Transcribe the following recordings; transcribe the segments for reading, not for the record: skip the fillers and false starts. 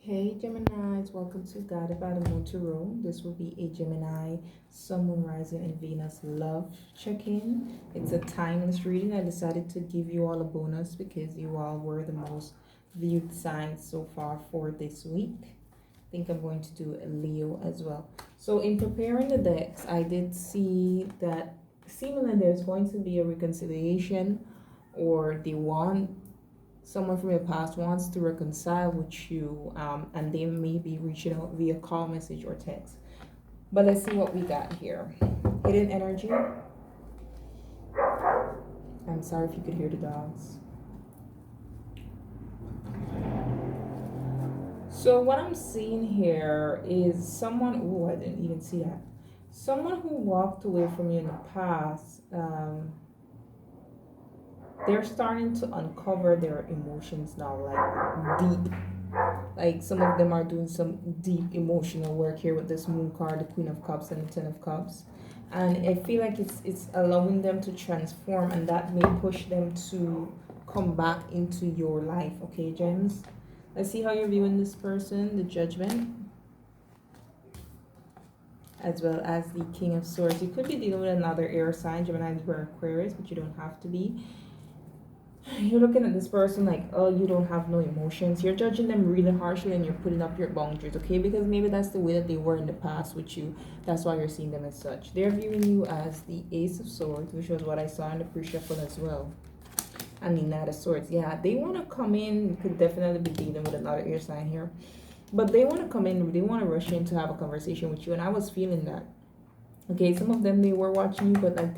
Hey Geminis, welcome to Guided by the Moon Tarot. This will be a Gemini Sun, Moon, Rising, and Venus love check-in. It's a timeless reading. I decided to give you all a bonus because you all were the most viewed signs so far for this week. I think I'm going to do a Leo as well. So in preparing the decks, I did see that seemingly there's going to be a reconciliation, or they want someone from your past wants to reconcile with you, and they may be reaching out via call, message, or text. But let's see what we got here. Hidden energy. I'm sorry if you could hear the dogs. So what I'm seeing here is someone, oh, I didn't even see that. Someone who walked away from you in the past, they're starting to uncover their emotions now, like deep. Like some of them are doing some deep emotional work here with this Moon card, the Queen of Cups and the Ten of Cups. And I feel like it's allowing them to transform, and that may push them to come back into your life. Okay, gems? Let's see how you're viewing this person, the Judgment, as well as the King of Swords. You could be dealing with another air sign, Gemini, Libra, Aquarius, but you don't have to be. You're looking at this person like, oh, you don't have no emotions. You're judging them really harshly, and you're putting up your boundaries, okay? Because maybe that's the way that they were in the past with you. That's why you're seeing them as such. They're viewing you as the Ace of Swords, which was what I saw in the pre-shuffle as well. And the Knight of Swords. Yeah, they want to come in. You could definitely be dealing with another air sign here. But they want to come in. They want to rush in to have a conversation with you. And I was feeling that. Okay, some of them, they were watching you, but like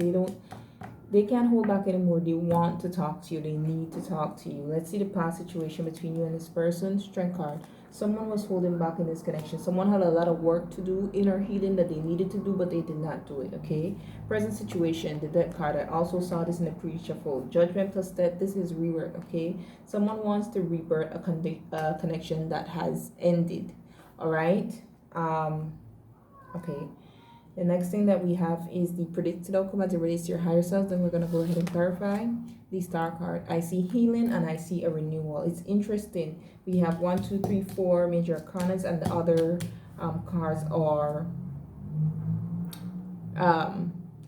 they can't hold back anymore. They want to talk to you. They need to talk to you. Let's see the past situation between you and this person. Strength card. Someone was holding back in this connection. Someone had a lot of work to do, inner healing that they needed to do, but they did not do it, okay? Present situation, the Death card. I also saw this in the pre-shuffle. Judgment plus Death. This is rebirth, okay? Someone wants to rebirth a connection that has ended, all right? Okay. The next thing that we have is the predicted outcome as it relates to your higher self. Then we're going to go ahead and clarify the Star card. I see healing and I see a renewal. It's interesting. We have 1, 2, 3, 4 major arcanas, and the other cards are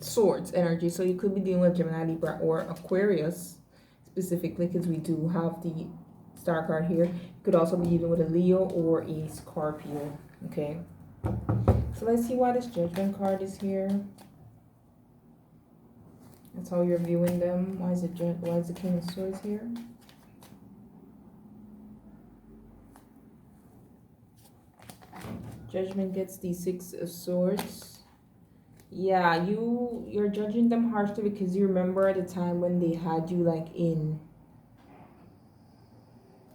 swords energy. So you could be dealing with Gemini, Libra, or Aquarius specifically, because we do have the Star card here. You could also be dealing with a Leo or a Scorpio, okay? So let's see why this Judgment card is here. That's how you're viewing them. Why is the King of Swords here? Judgment gets the Six of Swords. Yeah, you're judging them harshly because you remember at the time when they had you like in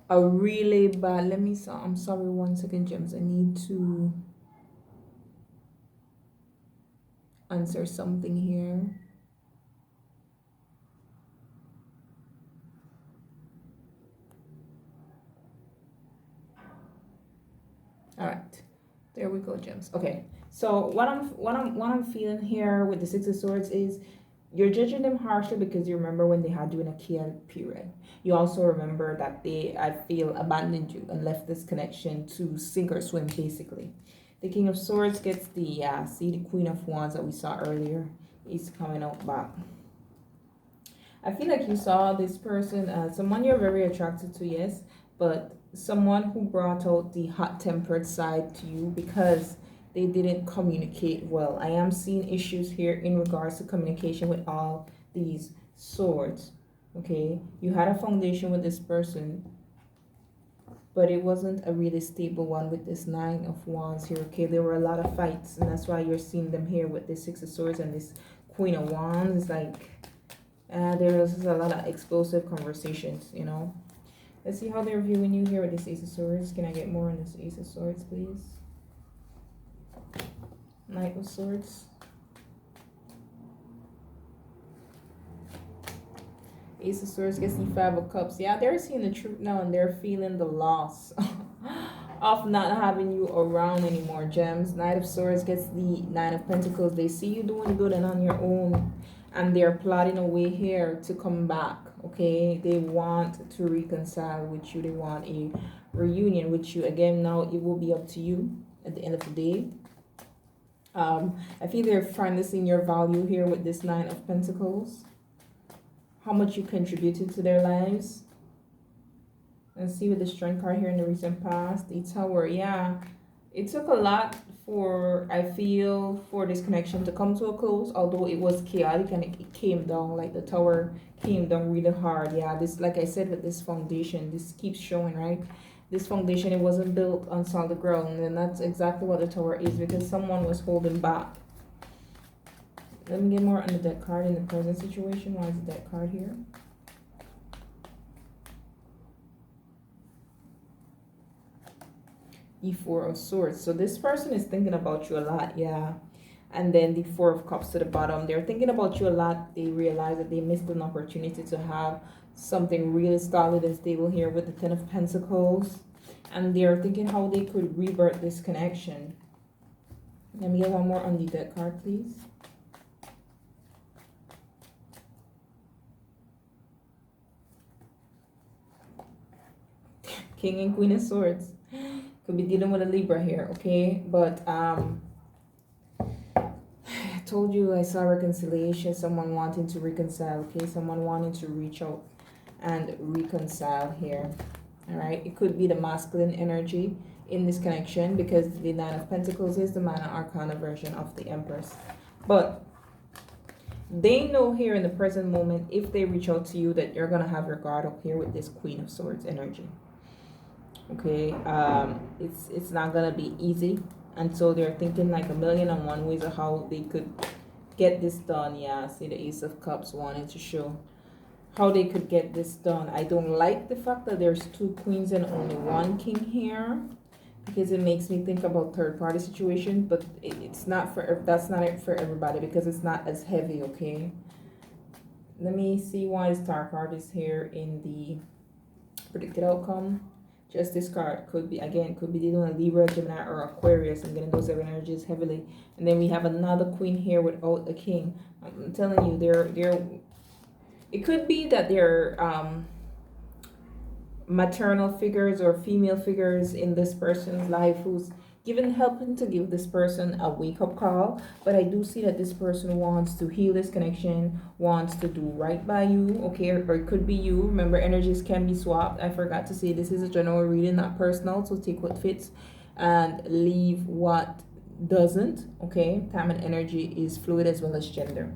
a really bad. I'm sorry, 1 second, gems. I need to answer something here. All right, there we go, gems. Okay, so what I'm feeling here with the Six of Swords is you're judging them harshly because you remember when they had you in a chaotic period. You also remember that they, I feel, abandoned you and left this connection to sink or swim, basically. The King of Swords gets the, see the Queen of Wands that we saw earlier is coming out back. I feel like you saw this person as someone you're very attracted to, yes, but someone who brought out the hot-tempered side to you because they didn't communicate well. I am seeing issues here in regards to communication with all these swords, okay? You had a foundation with this person, but it wasn't a really stable one with this Nine of Wands here, okay? There were a lot of fights, and that's why you're seeing them here with this Six of Swords and this Queen of Wands. It's like there was a lot of explosive conversations, you know? Let's see how they're viewing you here with this Ace of Swords. Can I get more on this Ace of Swords, please? Knight of Swords. Ace of Swords gets the Five of Cups. Yeah, they're seeing the truth now, and they're feeling the loss of not having you around anymore, gems. Knight of Swords gets the Nine of Pentacles. They see you doing good and on your own, and they're plotting a way here to come back, okay? They want to reconcile with you. They want a reunion with you. Again, now it will be up to you at the end of the day. I feel they're finally seeing your value here with this Nine of Pentacles. How much you contributed to their lives. Let's see with the Strength card here in the recent past. The Tower, yeah. It took a lot for, I feel, for this connection to come to a close, although it was chaotic and it came down, like the Tower came down really hard. Yeah, this, like I said, with this foundation, this keeps showing, right? This foundation, it wasn't built on solid ground, and that's exactly what the Tower is, because someone was holding back. Let me get more on the deck card in the present situation. Why is the deck card here? The Four of Swords. So this person is thinking about you a lot, yeah. And then the Four of Cups to the bottom. They're thinking about you a lot. They realize that they missed an opportunity to have something really solid and stable here with the Ten of Pentacles. And they're thinking how they could rebirth this connection. Let me get one more on the deck card, please. King and Queen of Swords. Could be dealing with a Libra here, okay? But I told you I saw reconciliation, someone wanting to reconcile, okay? Someone wanting to reach out and reconcile here. All right, it could be the masculine energy in this connection, because the Nine of Pentacles is the Mana Arcana version of the Empress. But they know here in the present moment, if they reach out to you, that you're going to have your guard up here with this Queen of Swords energy. Okay, it's not going to be easy. And so they're thinking like 1,000,001 ways of how they could get this done. Yeah, see the Ace of Cups wanting to show how they could get this done. I don't like the fact that there's two queens and only one king here, because it makes me think about third party situation, but it's not for, that's not it for everybody, because it's not as heavy, okay? Let me see why the Star card is here in the predicted outcome. Just this card could be, again, could be dealing with Libra, Gemini, or Aquarius. I'm getting those seven energies heavily. And then we have another queen here without a king. I'm telling you, they're it could be that they're maternal figures or female figures in this person's life who's helping to give this person a wake-up call. But I do see that this person wants to heal this connection, wants to do right by you, okay? Or it could be you. Remember, energies can be swapped. I forgot to say this is a general reading, not personal, so take what fits and leave what doesn't, okay? Time and energy is fluid as well as gender.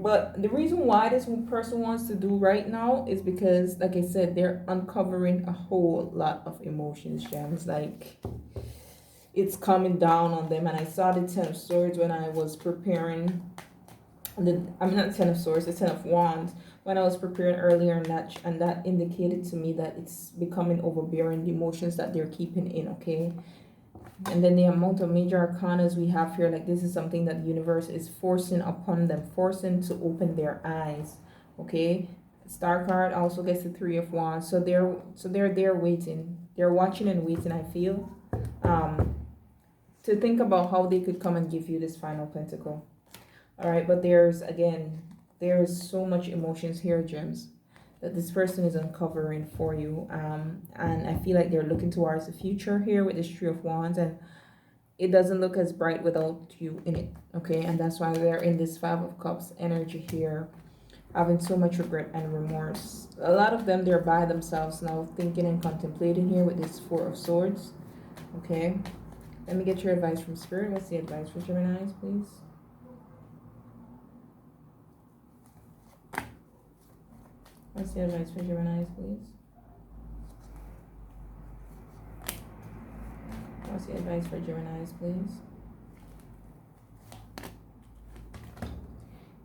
But the reason why this person wants to do right now is because, like I said, they're uncovering a whole lot of emotions, gems. Like, it's coming down on them. And I saw the Ten of Swords when I was preparing. I'm not Ten of Swords, the Ten of Wands, when I was preparing earlier, and that indicated to me that it's becoming overbearing, the emotions that they're keeping in, okay? And then the amount of major arcanas we have here, like this is something that the universe is forcing upon them, forcing to open their eyes, okay? Star card also gets the Three of Wands. So they're waiting. They're watching and waiting, I feel, to think about how they could come and give you this final pentacle. All right, but there's so much emotions here, gems, that this person is uncovering for you. And I feel like they're looking towards the future here with this Three of Wands, and it doesn't look as bright without you in it, okay? And that's why they're in this Five of Cups energy here, having so much regret and remorse. A lot of them, they're by themselves now, thinking and contemplating here with this Four of Swords, okay? Let me get your advice from Spirit. What's the advice for Geminis, please? What's the advice for Geminis, please? What's the advice for Geminis, please?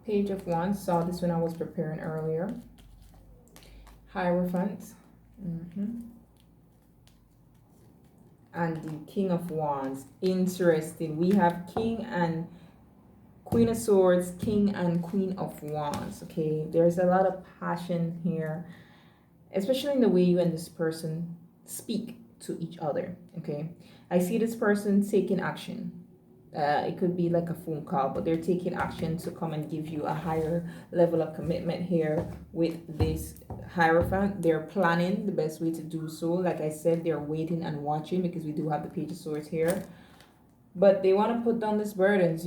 Page of Wands. Saw this when I was preparing earlier. Hierophant. And the King of Wands. Interesting. We have King and Queen of Swords, King and Queen of Wands, okay? There's a lot of passion here, especially in the way you and this person speak to each other, okay? I see this person taking action. It could be like a phone call, but they're taking action to come and give you a higher level of commitment here with this Hierophant. They're planning the best way to do so. Like I said, they're waiting and watching because we do have the Page of Swords here. But they want to put down these burdens,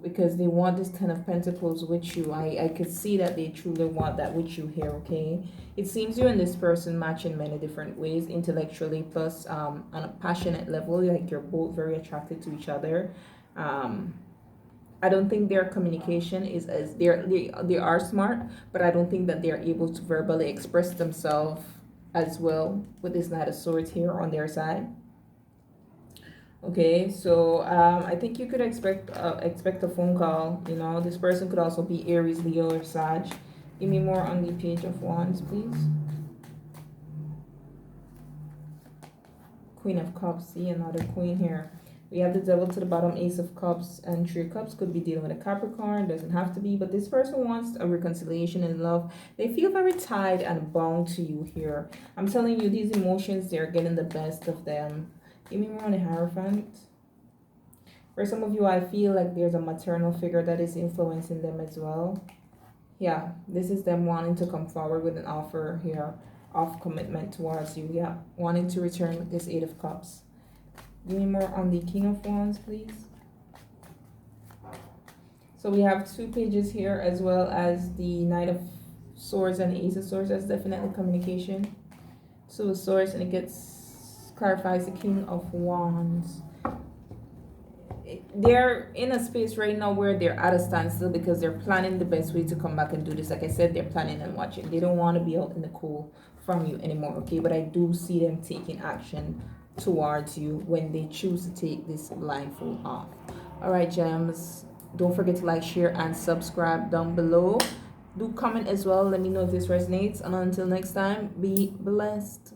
because they want this Ten of Pentacles with you. I could see that they truly want that with you here, okay? It seems you and this person match in many different ways, intellectually plus on a passionate level. Like you're both very attracted to each other. I don't think their communication is as they are smart, but I don't think that they're able to verbally express themselves as well with this Knight of Swords here on their side. Okay, so I think you could expect a phone call. This person could also be Aries, Leo, or Sag. Give me more on the Page of Wands, please. Queen of Cups. See, another queen here. We have the Devil to the bottom, Ace of Cups, and Three of Cups. Could be dealing with a Capricorn, doesn't have to be, but this person wants a reconciliation in love. They feel very tied and bound to you here. I'm telling you, these emotions, they're getting the best of them. Give me more on the Hierophant. For some of you, I feel like there's a maternal figure that is influencing them as well. Yeah, this is them wanting to come forward with an offer here of commitment towards you. Yeah, wanting to return with this Eight of Cups. Give me more on the King of Wands, please. So we have two pages here as well as the Knight of Swords and the Ace of Swords. That's definitely communication. Two of Swords, and it clarifies the King of Wands. They're in a space right now where they're at a standstill because they're planning the best way to come back and do this. Like I said, they're planning and watching. They don't want to be out in the cold from you anymore, okay? But I do see them taking action towards you when they choose to take this blindfold off. All right, gems, don't forget to like, share, and subscribe down below. Do comment as well. Let me know if this resonates, and until next time, be blessed.